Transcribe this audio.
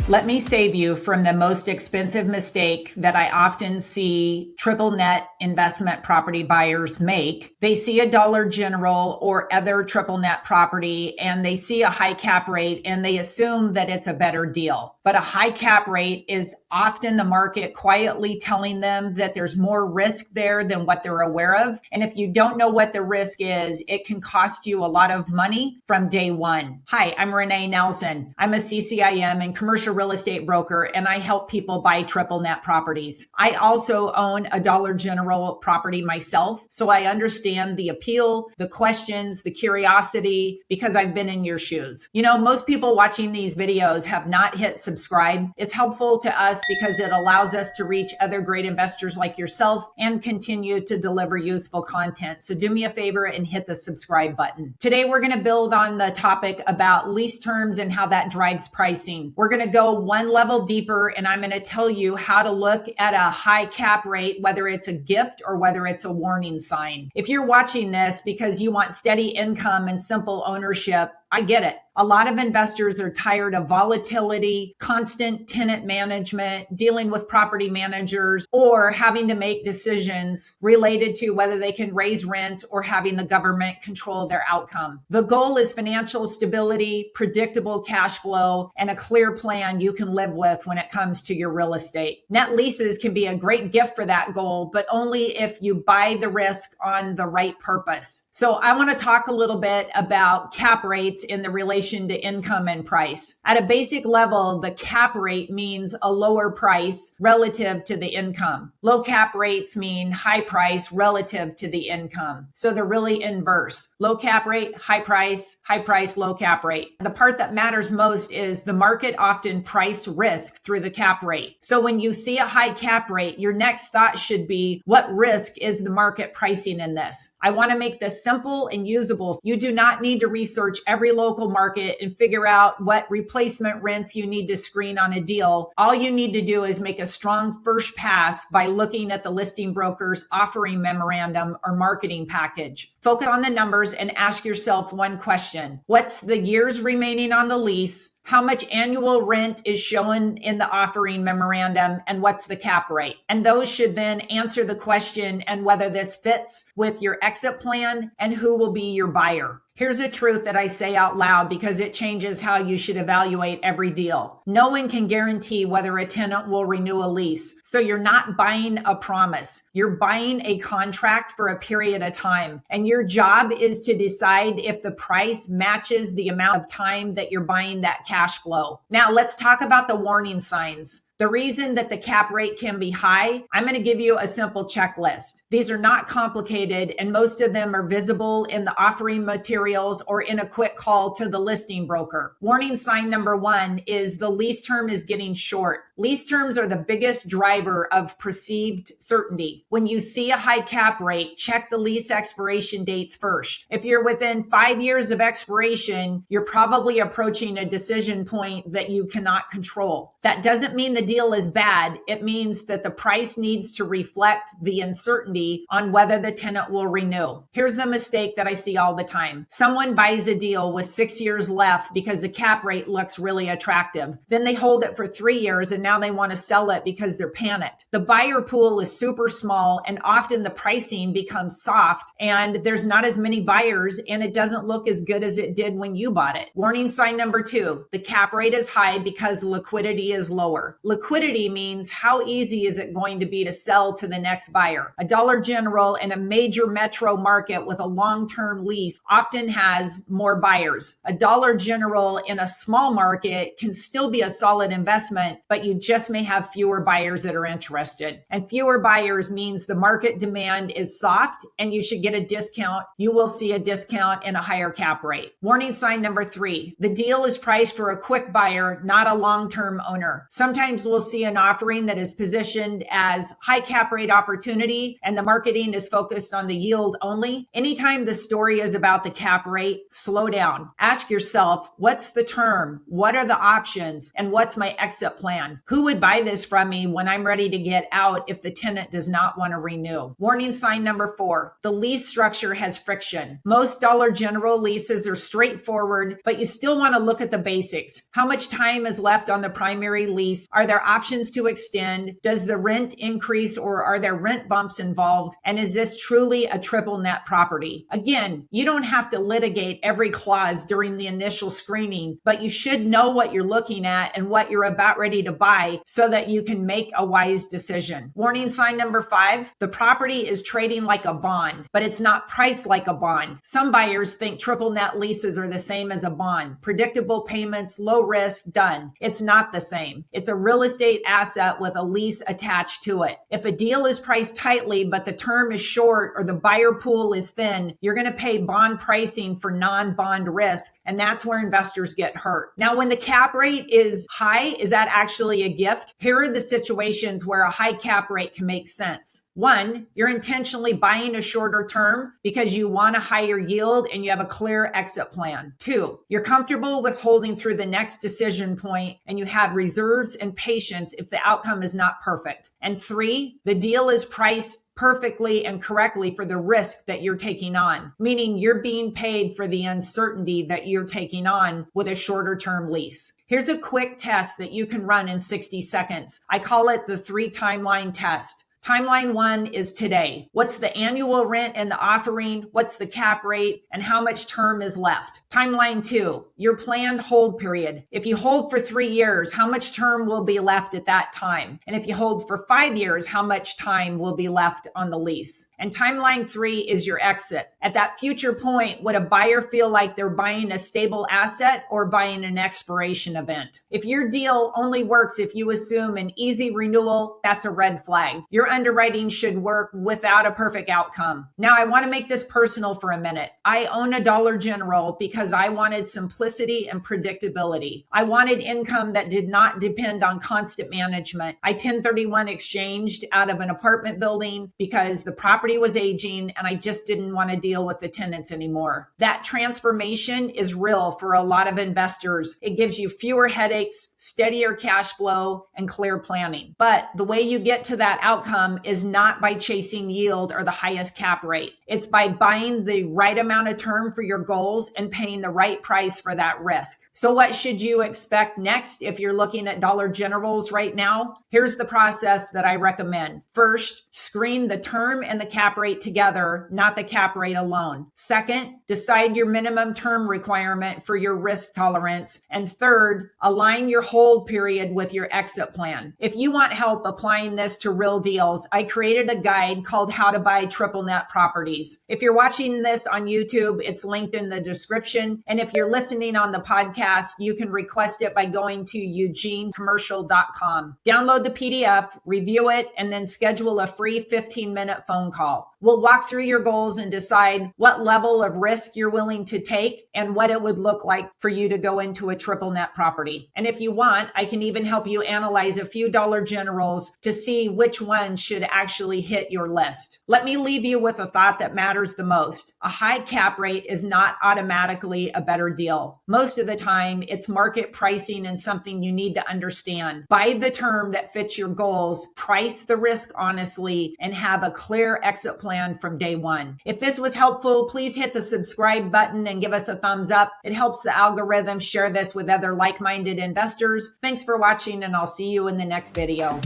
Let me save you from the most expensive mistake that I often see triple net investment property buyers make. They see a Dollar General or other triple net property and they see a high cap rate and they assume that it's a better deal. But a high cap rate is often the market quietly telling them that there's more risk there than what they're aware of. And if you don't know what the risk is, it can cost you a lot of money from day one. Hi, I'm René Nelson. I'm a CCIM and commercial real estate broker, and I help people buy triple net properties. I also own a Dollar General property myself, so I understand the appeal, the questions, the curiosity, because I've been in your shoes. You know, most people watching these videos have not hit subscribe. It's helpful to us because it allows us to reach other great investors like yourself and continue to deliver useful content. So do me a favor and hit the subscribe button. Today, we're going to build on the topic about lease terms and how that drives pricing. We're going to go one level deeper, and I'm going to tell you how to look at a high cap rate, whether it's a gift or whether it's a warning sign. If you're watching this because you want steady income and simple ownership, I get it. A lot of investors are tired of volatility, constant tenant management, dealing with property managers, or having to make decisions related to whether they can raise rent or having the government control their outcome. The goal is financial stability, predictable cash flow, and a clear plan you can live with when it comes to your real estate. Net leases can be a great gift for that goal, but only if you buy the risk on the right purpose. So I want to talk a little bit about cap rates in the relation to income and price. At a basic level, the cap rate means a lower price relative to the income. Low cap rates mean high price relative to the income. So they're really inverse. Low cap rate, high price, low cap rate. The part that matters most is the market often price risk through the cap rate. So when you see a high cap rate, your next thought should be, what risk is the market pricing in this? I want to make this simple and usable. You do not need to research every local market and figure out what replacement rents you need to screen on a deal. All you need to do is make a strong first pass by looking at the listing broker's offering memorandum or marketing package. Focus on the numbers and ask yourself one question. What's the years remaining on the lease? How much annual rent is shown in the offering memorandum, and what's the cap rate? And those should then answer the question and whether this fits with your exit plan and who will be your buyer. Here's a truth that I say out loud because it changes how you should evaluate every deal. No one can guarantee whether a tenant will renew a lease. So you're not buying a promise. You're buying a contract for a period of time. And your job is to decide if the price matches the amount of time that you're buying that cash flow. Now let's talk about the warning signs. The reason that the cap rate can be high, I'm going to give you a simple checklist. These are not complicated, and most of them are visible in the offering materials or in a quick call to the listing broker. Warning sign number one is the lease term is getting short. Lease terms are the biggest driver of perceived certainty. When you see a high cap rate, check the lease expiration dates first. If you're within 5 years of expiration, you're probably approaching a decision point that you cannot control. That doesn't mean the deal is bad. It means that the price needs to reflect the uncertainty on whether the tenant will renew. Here's the mistake that I see all the time. Someone buys a deal with 6 years left because the cap rate looks really attractive. Then they hold it for 3 years and now they want to sell it because they're panicked. The buyer pool is super small and often the pricing becomes soft and there's not as many buyers and it doesn't look as good as it did when you bought it. Warning sign number two, the cap rate is high because liquidity is lower. Liquidity means how easy is it going to be to sell to the next buyer. A Dollar General in a major metro market with a long-term lease often has more buyers. A Dollar General in a small market can still be a solid investment, but you just may have fewer buyers that are interested. And fewer buyers means the market demand is soft and you should get a discount. You will see a discount and a higher cap rate. Warning sign number three, the deal is priced for a quick buyer, not a long-term owner. Sometimes we'll see an offering that is positioned as high cap rate opportunity and the marketing is focused on the yield only. Anytime the story is about the cap rate, slow down. Ask yourself, what's the term? What are the options? And what's my exit plan? Who would buy this from me when I'm ready to get out if the tenant does not want to renew? Warning sign number 4, the lease structure has friction. Most Dollar General leases are straightforward, but you still want to look at the basics. How much time is left on the primary lease? Are there options to extend? Does the rent increase or are there rent bumps involved? And is this truly a triple net property? Again, you don't have to litigate every clause during the initial screening, but you should know what you're looking at and what you're about ready to buy so that you can make a wise decision. Warning sign number 5, the property is trading like a bond, but it's not priced like a bond. Some buyers think triple net leases are the same as a bond. Predictable payments, low risk, done. It's not the same. It's a real estate asset with a lease attached to it. If a deal is priced tightly, but the term is short or the buyer pool is thin, you're going to pay bond pricing for non-bond risk, and that's where investors get hurt. Now, when the cap rate is high, is that actually a gift? Here are the situations where a high cap rate can make sense. 1, you're intentionally buying a shorter term because you want a higher yield and you have a clear exit plan. 2, you're comfortable with holding through the next decision point and you have reserves and patience if the outcome is not perfect. And 3, the deal is priced perfectly and correctly for the risk that you're taking on, meaning you're being paid for the uncertainty that you're taking on with a shorter term lease. Here's a quick test that you can run in 60 seconds. I call it the 3 timeline test. Timeline 1 is today. What's the annual rent and the offering? What's the cap rate? And how much term is left? Timeline 2, your planned hold period. If you hold for 3 years, how much term will be left at that time? And if you hold for 5 years, how much time will be left on the lease? And timeline 3 is your exit. At that future point, would a buyer feel like they're buying a stable asset or buying an expiration event? If your deal only works if you assume an easy renewal, that's a red flag. Your underwriting should work without a perfect outcome. Now, I want to make this personal for a minute. I own a Dollar General because I wanted simplicity and predictability. I wanted income that did not depend on constant management. I 1031 exchanged out of an apartment building because the property was aging and I just didn't want to deal with the tenants anymore. That transformation is real for a lot of investors. It gives you fewer headaches, steadier cash flow, and clear planning. But the way you get to that outcome is not by chasing yield or the highest cap rate. It's by buying the right amount of term for your goals and paying the right price for that risk. So what should you expect next if you're looking at Dollar Generals right now? Here's the process that I recommend. First, screen the term and the cap rate together, not the cap rate alone. Second, decide your minimum term requirement for your risk tolerance. And third, align your hold period with your exit plan. If you want help applying this to real deals, I created a guide called How to Buy Triple Net Properties. If you're watching this on YouTube, it's linked in the description. And if you're listening on the podcast, you can request it by going to eugenecommercial.com. Download the PDF, review it, and then schedule a free 15-minute phone call. We'll walk through your goals and decide what level of risk you're willing to take and what it would look like for you to go into a triple net property. And if you want, I can even help you analyze a few Dollar Generals to see which one should actually hit your list. Let me leave you with a thought that matters the most. A high cap rate is not automatically a better deal. Most of the time, it's market pricing and something you need to understand. Buy the term that fits your goals, price the risk honestly, and have a clear exit plan from day one. If this was helpful, please hit the subscribe button and give us a thumbs up. It helps the algorithm share this with other like-minded investors. Thanks for watching, and I'll see you in the next video.